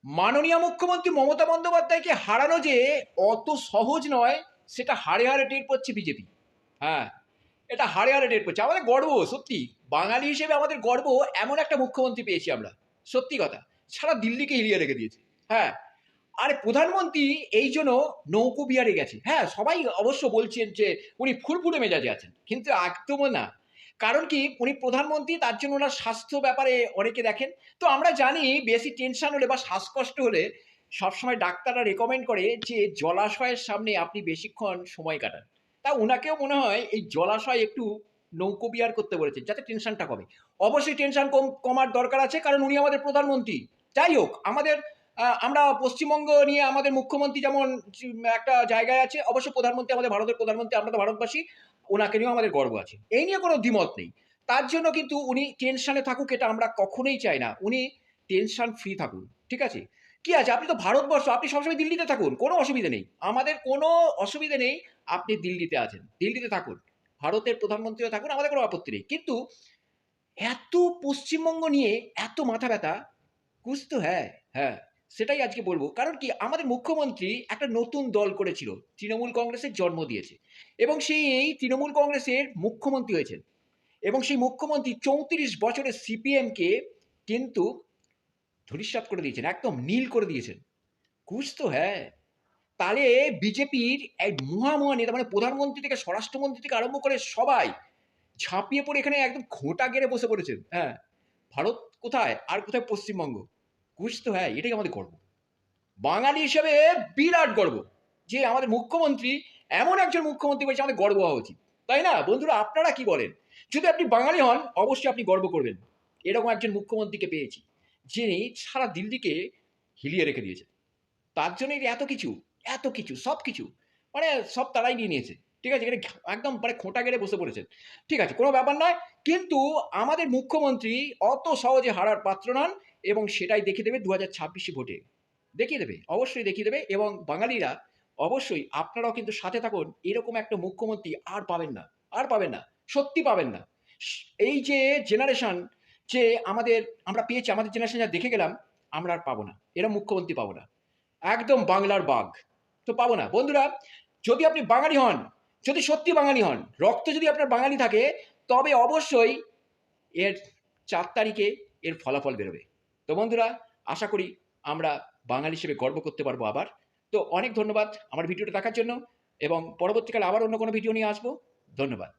মাননীয় মুখ্যমন্ত্রী মমতা বন্দ্যোপাধ্যায়কে হারানো যে অত সহজ নয়, সেটা হাড়ে হাড়ে টের পাচ্ছে বিজেপি। হ্যাঁ, এটা হাড়ে হাড়ে টের পাচ্ছে। আমাদের গর্ব, সত্যি বাঙালি হিসেবে আমাদের গর্ব, এমন একটা মুখ্যমন্ত্রী পেয়েছি আমরা। সত্যি কথা, সারা দিল্লিকে হিলিয়ে রেখে দিয়েছে। হ্যাঁ, আরে প্রধানমন্ত্রী এই জন্য নৌকো বিহারে গেছে। হ্যাঁ, সবাই অবশ্য বলছেন যে উনি ফুরফুরে মেজাজে আছেন, কিন্তু একদমও না। কারণ কি, উনি প্রধানমন্ত্রী, তার জন্য ওনার স্বাস্থ্য ব্যাপারে অনেকে দেখেন। তো আমরা জানি বেশি টেনশন হলে বা শ্বাসকষ্ট হলে সবসময় ডাক্তাররা রেকমেন্ড করে যে জলাশয়ের সামনে আপনি বেশিক্ষণ সময় কাটান। তা ওনাকেও মনে হয় এই জলাশয় একটু নৌকো বিহার করতে বলেছেন, যাতে টেনশনটা কমে। অবশ্যই টেনশন কমার দরকার আছে, কারণ উনি আমাদের প্রধানমন্ত্রী। যাই হোক, আমাদের আমরা পশ্চিমবঙ্গ নিয়ে আমাদের মুখ্যমন্ত্রী যেমন একটা জায়গায় আছে, অবশ্য প্রধানমন্ত্রী আমাদের ভারতের প্রধানমন্ত্রী, আমরা তো ভারতবাসী, ওনাকে নিয়েও আমাদের গর্ব আছে, এই নিয়ে কোনো দ্বিমত নেই। তার জন্য কিন্তু উনি টেনশনে থাকুক, এটা আমরা কখনোই চাই না। উনি টেনশন ফ্রি থাকুন, ঠিক আছে? কি আছে, আপনি তো ভারতবর্ষ, আপনি সবসময় দিল্লিতে থাকুন, কোনো অসুবিধা নেই, আমাদের কোনো অসুবিধা নেই। আপনি দিল্লিতে আছেন, দিল্লিতে থাকুন, ভারতের প্রধানমন্ত্রীও থাকুন, আমাদের কোনো আপত্তি নেই। কিন্তু এত পশ্চিমবঙ্গ নিয়ে এত মাথা ব্যথা, কুছ তো হ্যাঁ। হ্যাঁ, সেটাই আজকে বলবো। কারণ কি, আমাদের মুখ্যমন্ত্রী একটা নতুন দল করেছিল, তৃণমূল কংগ্রেসের জন্ম দিয়েছে, এবং সেই তৃণমূল কংগ্রেসের মুখ্যমন্ত্রী হয়েছেন। এবং সেই মুখ্যমন্ত্রী 34 বছরের সিপিএমকে কিন্তু ধূলিসাৎ করে দিয়েছেন, একদম নীল করে দিয়েছেন। কুছ তো হ্যাঁ। তাহলে বিজেপির এক মহা নেতা, মানে প্রধানমন্ত্রী থেকে স্বরাষ্ট্রমন্ত্রী থেকে আরম্ভ করে সবাই ঝাঁপিয়ে পড়ে এখানে একদম খোঁটা গেড়ে বসে পড়েছেন। হ্যাঁ, ভারত কোথায় আর কোথায় পশ্চিমবঙ্গ, কুছ তো হ্যাঁ, এটাই আমাদের গর্ব। বাঙালি হিসেবে বিরাট গর্ব যে আমাদের মুখ্যমন্ত্রী, এমন একজন মুখ্যমন্ত্রী পেয়েছে, আমাদের গর্ব হওয়া উচিত, তাই না বন্ধুরা? আপনারা কি বলেন? যদি আপনি বাঙালি হন, অবশ্যই আপনি গর্ব করবেন, এরকম একজন মুখ্যমন্ত্রীকে পেয়েছি, যিনি সারা দিল্লিকে হিলিয়ে রেখে দিয়েছে। তার জন্যই এত কিছু, এত কিছু, সব কিছু, মানে সব তারাই নিয়ে নিয়েছে। ঠিক আছে, এখানে একদম মানে খোঁটা গেড়ে বসে পড়েছেন। ঠিক আছে, কোনো ব্যাপার নয়। কিন্তু আমাদের মুখ্যমন্ত্রী অত সহজে হারার পাত্র নন, এবং সেটাই দেখিয়ে দেবে 2026 ভোটে, দেখিয়ে দেবে, অবশ্যই দেখিয়ে দেবে। এবং বাঙালিরা অবশ্যই, আপনারাও কিন্তু সাথে থাকুন। এরকম একটা মুখ্যমন্ত্রী আর পাবেন না, আর পাবেন না, সত্যি পাবেন না। এই যে জেনারেশন, যে আমাদের আমরা পেয়েছি, আমাদের জেনারেশন যা দেখে গেলাম, আমরা আর পাবো না, এরকম মুখ্যমন্ত্রী পাবো না। একদম বাংলার বাঘ তো পাবো না। বন্ধুরা, যদি আপনি বাঙালি হন, যদি সত্যি বাঙালি হন, রক্ত যদি আপনার বাঙালি থাকে, তবে অবশ্যই এর 4 তারিখে এর ফলাফল বেরোবে। তো বন্ধুরা, আশা করি আমরা বাঙালি হিসেবে গর্ব করতে পারবো আবার। তো অনেক ধন্যবাদ আমার ভিডিওটা দেখার জন্য, এবং পরবর্তীকালে আবার অন্য কোনো ভিডিও নিয়ে আসবো। ধন্যবাদ।